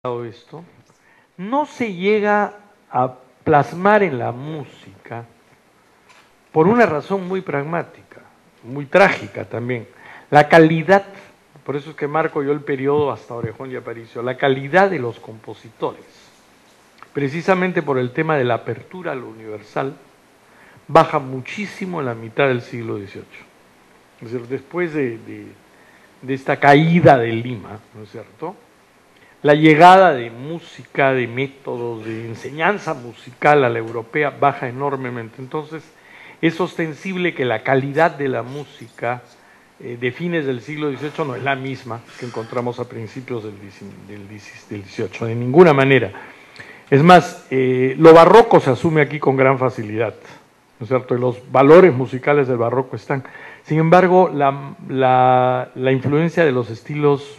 esto, no se llega a plasmar en la música por una razón muy pragmática, muy trágica también. La calidad, por eso es que marco yo el periodo hasta Orejón y Aparicio, la calidad de los compositores, precisamente por el tema de la apertura a lo universal, baja muchísimo en la mitad del siglo XVIII. Es decir, después de esta caída de Lima, ¿no es cierto?, la llegada de música, de métodos, de enseñanza musical a la europea baja enormemente. Entonces, es ostensible que la calidad de la música de fines del siglo XVIII no es la misma que encontramos a principios del XVIII, de ninguna manera. Es más, lo barroco se asume aquí con gran facilidad, ¿no es cierto? Y los valores musicales del barroco están. Sin embargo, la influencia de los estilos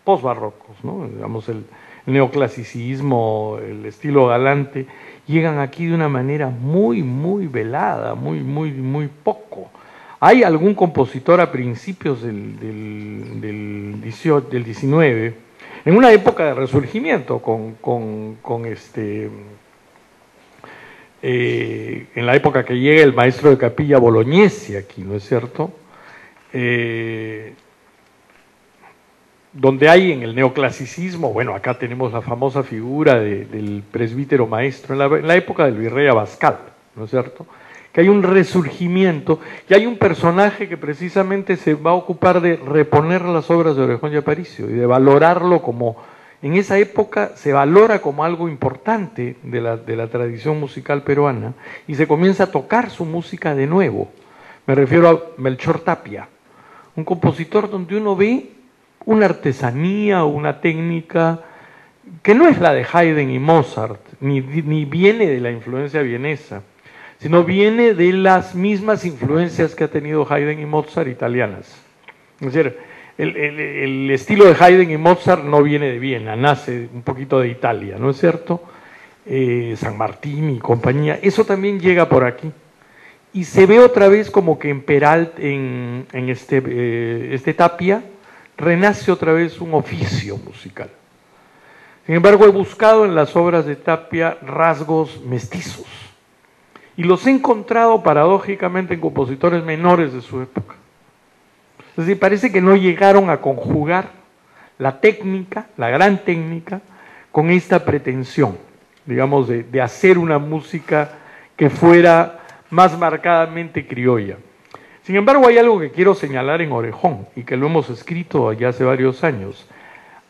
posbarrocos, ¿no? Digamos el neoclasicismo, el estilo galante, llegan aquí de una manera muy velada, muy poco. Hay algún compositor a principios del 19, en una época de resurgimiento, en la época que llega el maestro de capilla Bolognesi aquí, ¿no es cierto?, donde hay en el neoclasicismo, bueno, acá tenemos la famosa figura del presbítero maestro, en la época del virrey Abascal, ¿no es cierto?, que hay un resurgimiento, y hay un personaje que precisamente se va a ocupar de reponer las obras de Orejón y Aparicio, y de valorarlo como, en esa época se valora como algo importante de la tradición musical peruana, y se comienza a tocar su música de nuevo. Me refiero a Melchor Tapia, un compositor donde uno ve una artesanía, una técnica que no es la de Haydn y Mozart, ni viene de la influencia vienesa, sino viene de las mismas influencias que ha tenido Haydn y Mozart italianas. Es decir, el estilo de Haydn y Mozart no viene de Viena, nace un poquito de Italia, ¿no es cierto? San Martín y compañía, eso también llega por aquí. Y se ve otra vez como que en Peralt, en este Tapia, renace otra vez un oficio musical. Sin embargo, he buscado en las obras de Tapia rasgos mestizos, y los he encontrado paradójicamente en compositores menores de su época. Es decir, parece que no llegaron a conjugar la técnica, la gran técnica, con esta pretensión, digamos, de hacer una música que fuera más marcadamente criolla. Sin embargo, hay algo que quiero señalar en Orejón, y que lo hemos escrito ya hace varios años.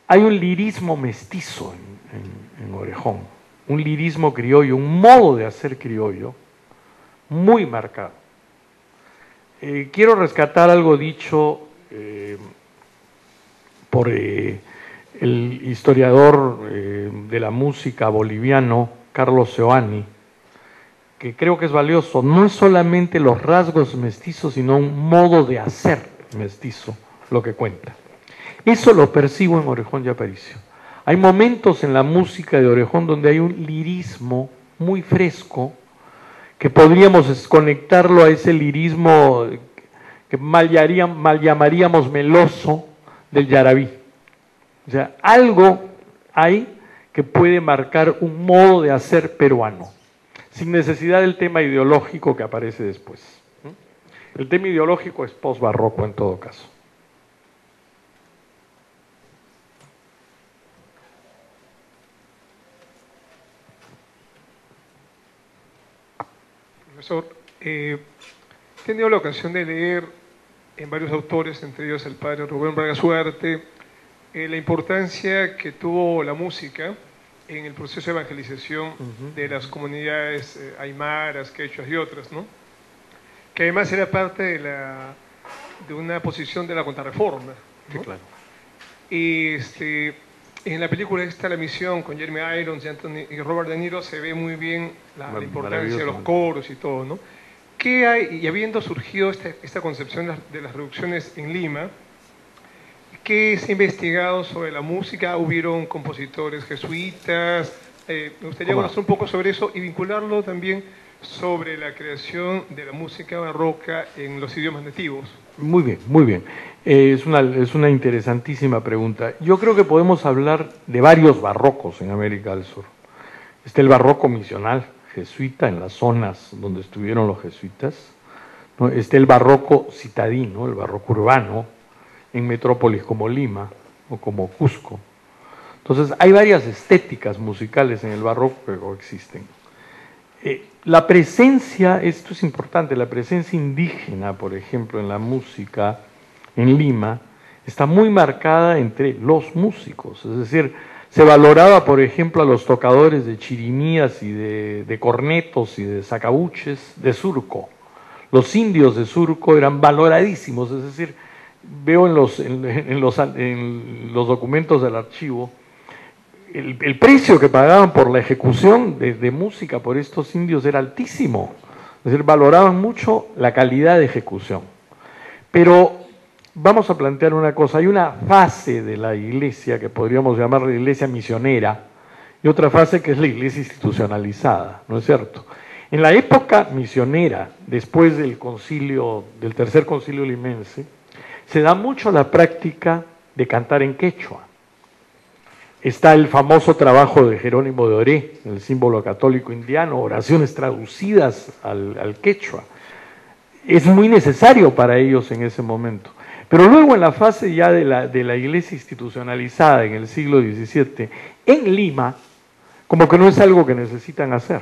Hay un lirismo mestizo en Orejón, un lirismo criollo, un modo de hacer criollo muy marcado. Quiero rescatar algo dicho por el historiador de la música boliviano, Carlos Seoane, que creo que es valioso. No es solamente los rasgos mestizos, sino un modo de hacer mestizo lo que cuenta. Eso lo percibo en Orejón y Aparicio. Hay momentos en la música de Orejón donde hay un lirismo muy fresco, que podríamos conectarlo a ese lirismo que mal llamaríamos meloso del Yarabí. O sea, algo hay que puede marcar un modo de hacer peruano, sin necesidad del tema ideológico que aparece después. El tema ideológico es posbarroco en todo caso. Profesor, he tenido la ocasión de leer en varios autores, entre ellos el padre Rubén Braga Suarte, la importancia que tuvo la música en el proceso de evangelización de las comunidades aymaras, quechuas y otras, ¿no? Que además era parte de una posición de la contrarreforma, ¿no? Sí, claro. Y en la película esta La Misión, con Jeremy Irons y Robert De Niro, se ve muy bien la importancia de los coros y todo, ¿no? ¿Qué hay, y habiendo surgido esta concepción de las reducciones en Lima, qué se ha investigado sobre la música? ¿Hubieron compositores jesuitas? Me gustaría conocer un poco sobre eso y vincularlo también sobre la creación de la música barroca en los idiomas nativos. Muy bien, muy bien. Es una interesantísima pregunta. Yo creo que podemos hablar de varios barrocos en América del Sur. Está el barroco misional jesuita en las zonas donde estuvieron los jesuitas, ¿no? Está el barroco citadino, el barroco urbano, en metrópolis como Lima o como Cusco. Entonces, hay varias estéticas musicales en el barroco que coexisten. La presencia, esto es importante, la presencia indígena, por ejemplo, en la música en Lima, está muy marcada entre los músicos, es decir, se valoraba, por ejemplo, a los tocadores de chirimías y de cornetos y de sacabuches de Surco. Los indios de Surco eran valoradísimos, es decir, veo en los documentos del archivo el precio que pagaban por la ejecución de música por estos indios era altísimo, es decir, valoraban mucho la calidad de ejecución. Pero vamos a plantear una cosa, hay una fase de la iglesia que podríamos llamar la iglesia misionera y otra fase que es la iglesia institucionalizada, ¿no es cierto? En la época misionera, después del tercer concilio limense, se da mucho la práctica de cantar en quechua. Está el famoso trabajo de Jerónimo de Oré, el símbolo católico indiano, oraciones traducidas al quechua. Es muy necesario para ellos en ese momento. Pero luego en la fase ya de la iglesia institucionalizada en el siglo XVII, en Lima, como que no es algo que necesitan hacer.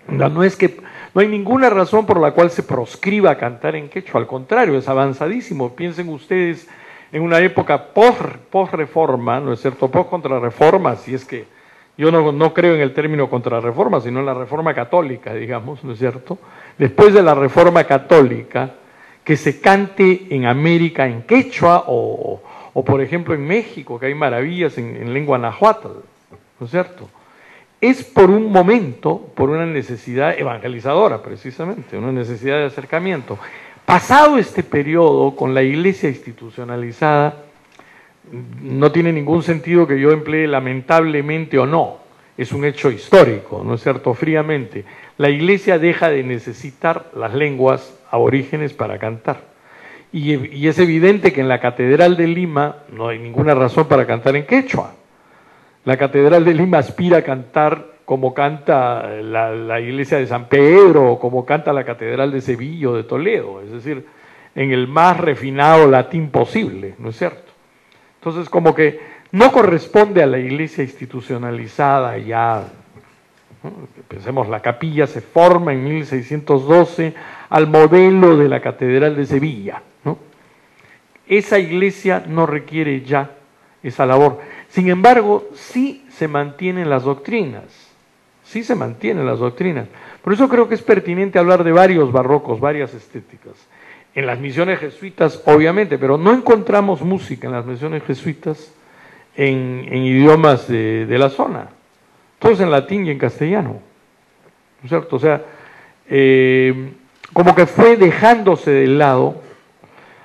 No hay ninguna razón por la cual se proscriba cantar en quechua, al contrario, es avanzadísimo. Piensen ustedes en una época post-reforma, ¿no es cierto?, post-contrarreforma, si es que yo no creo en el término contrarreforma, sino en la reforma católica, digamos, ¿no es cierto? Después de la reforma católica, que se cante en América en quechua o por ejemplo en México, que hay maravillas en lengua náhuatl, ¿no es cierto? Es por un momento, por una necesidad evangelizadora precisamente, una necesidad de acercamiento. Pasado este periodo, con la iglesia institucionalizada, no tiene ningún sentido que yo emplee lamentablemente o no, es un hecho histórico, ¿no es cierto?, fríamente. La iglesia deja de necesitar las lenguas aborígenes para cantar. Y es evidente que en la Catedral de Lima no hay ninguna razón para cantar en quechua. La Catedral de Lima aspira a cantar como canta la iglesia de San Pedro o como canta la Catedral de Sevilla o de Toledo, es decir, en el más refinado latín posible, ¿no es cierto? Entonces, como que no corresponde a la iglesia institucionalizada ya, ¿no? Pensemos, la capilla se forma en 1612 al modelo de la Catedral de Sevilla, ¿no? Esa iglesia no requiere ya esa labor. Sin embargo, sí se mantienen las doctrinas. Sí se mantienen las doctrinas. Por eso creo que es pertinente hablar de varios barrocos, varias estéticas. En las misiones jesuitas, obviamente, pero no encontramos música en las misiones jesuitas en idiomas de la zona. Todos en latín y en castellano, ¿no es cierto? O sea, como que fue dejándose de lado.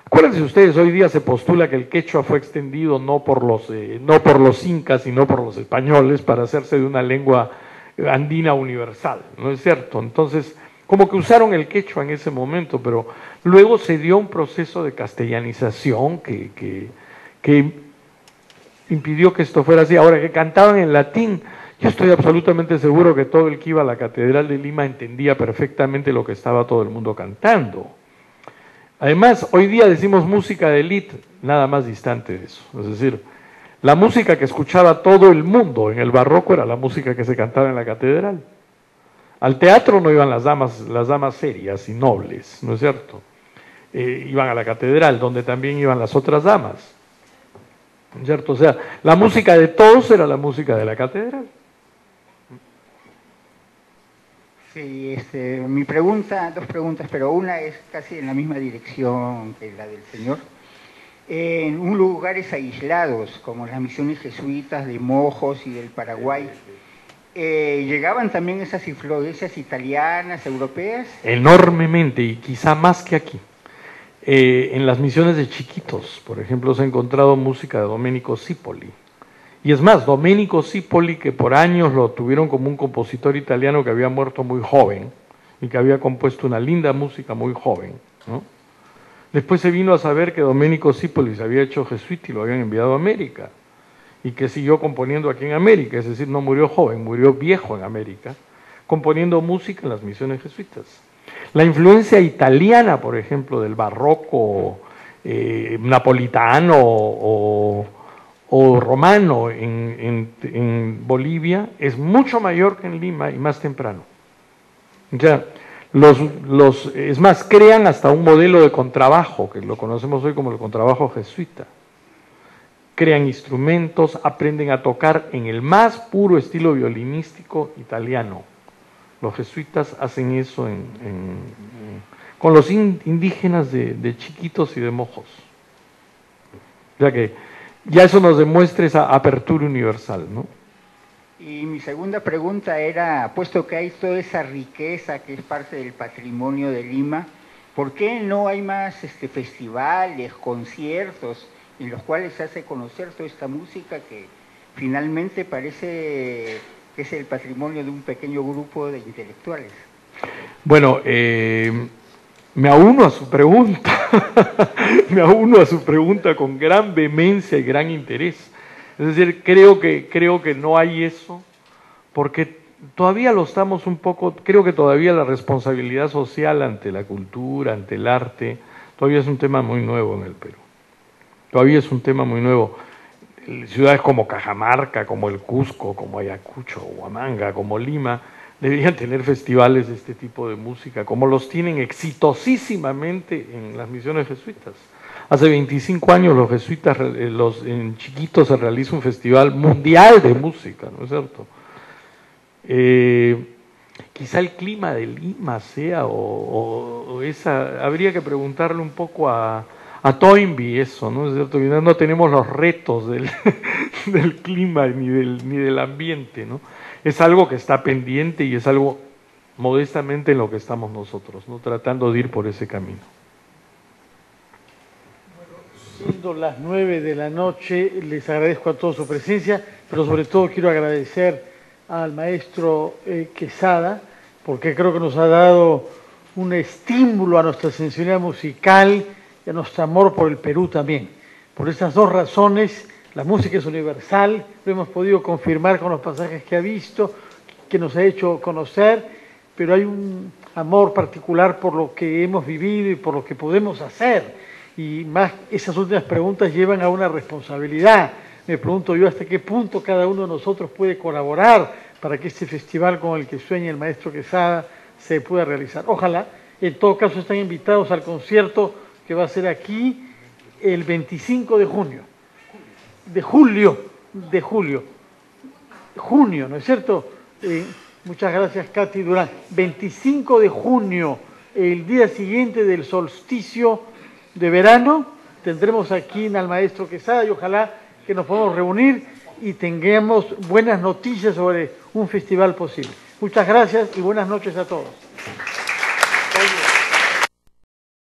Acuérdense ustedes, hoy día se postula que el quechua fue extendido no por los incas, sino por los españoles para hacerse de una lengua andina universal, ¿no es cierto? Entonces, como que usaron el quechua en ese momento, pero luego se dio un proceso de castellanización que impidió que esto fuera así. Ahora, que cantaban en latín, yo estoy absolutamente seguro que todo el que iba a la Catedral de Lima entendía perfectamente lo que estaba todo el mundo cantando. Además, hoy día decimos música de élite, nada más distante de eso. Es decir, la música que escuchaba todo el mundo en el barroco era la música que se cantaba en la catedral. Al teatro no iban las damas serias y nobles, ¿no es cierto? Iban a la catedral, donde también iban las otras damas, ¿no es cierto? O sea, la música de todos era la música de la catedral. Sí, mi pregunta, dos preguntas, pero una es casi en la misma dirección que la del señor. En lugares aislados, como las misiones jesuitas de Mojos y del Paraguay, ¿llegaban también esas influencias italianas, europeas? Enormemente, y quizá más que aquí. En las misiones de Chiquitos, por ejemplo, se ha encontrado música de Domenico Cipoli, Y es más, Domenico Cipoli, que por años lo tuvieron como un compositor italiano que había muerto muy joven y que había compuesto una linda música muy joven, ¿no? Después se vino a saber que Domenico Cipoli se había hecho jesuita y lo habían enviado a América, y que siguió componiendo aquí en América, es decir, no murió joven, murió viejo en América, componiendo música en las misiones jesuitas. La influencia italiana, por ejemplo, del barroco napolitano o romano en Bolivia es mucho mayor que en Lima y más temprano. O sea, es más, crean hasta un modelo de contrabajo, que lo conocemos hoy como el contrabajo jesuita. Crean instrumentos, aprenden a tocar en el más puro estilo violinístico italiano. Los jesuitas hacen eso con los indígenas de chiquitos y de mojos. O sea que ya eso nos demuestra esa apertura universal, ¿no? Y mi segunda pregunta era, puesto que hay toda esa riqueza que es parte del patrimonio de Lima, ¿por qué no hay más festivales, conciertos en los cuales se hace conocer toda esta música que finalmente parece que es el patrimonio de un pequeño grupo de intelectuales? Bueno, me auno a su pregunta, me auno a su pregunta con gran vehemencia y gran interés. Es decir, creo que no hay eso, porque todavía lo estamos un poco, creo que todavía la responsabilidad social ante la cultura, ante el arte, todavía es un tema muy nuevo en el Perú. Todavía es un tema muy nuevo. Ciudades como Cajamarca, como el Cusco, como Ayacucho, Huamanga, como Lima, deberían tener festivales de este tipo de música, como los tienen exitosísimamente en las misiones jesuitas. Hace 25 años los jesuitas, en Chiquitos se realiza un festival mundial de música, ¿no es cierto? Quizá el clima de Lima sea, o esa, habría que preguntarle un poco a Toynbee eso, ¿no es cierto? No tenemos los retos del clima ni del ambiente, ¿no? Es algo que está pendiente y es algo modestamente en lo que estamos nosotros, ¿no? Tratando de ir por ese camino. Siendo las 9 de la noche, les agradezco a todos su presencia, pero sobre todo quiero agradecer al maestro Quesada, porque creo que nos ha dado un estímulo a nuestra sensibilidad musical y a nuestro amor por el Perú también. Por esas dos razones, la música es universal, lo hemos podido confirmar con los pasajes que ha visto, que nos ha hecho conocer, pero hay un amor particular por lo que hemos vivido y por lo que podemos hacer. Y más, esas últimas preguntas llevan a una responsabilidad. Me pregunto yo hasta qué punto cada uno de nosotros puede colaborar para que este festival con el que sueña el maestro Quesada se pueda realizar. Ojalá, en todo caso están invitados al concierto que va a ser aquí el 25 de junio. Junio, ¿no es cierto? Muchas gracias, Katy Durán. 25 de junio, el día siguiente del solsticio de verano, tendremos aquí al maestro Quesada y ojalá que nos podamos reunir y tengamos buenas noticias sobre un festival posible. Muchas gracias y buenas noches a todos.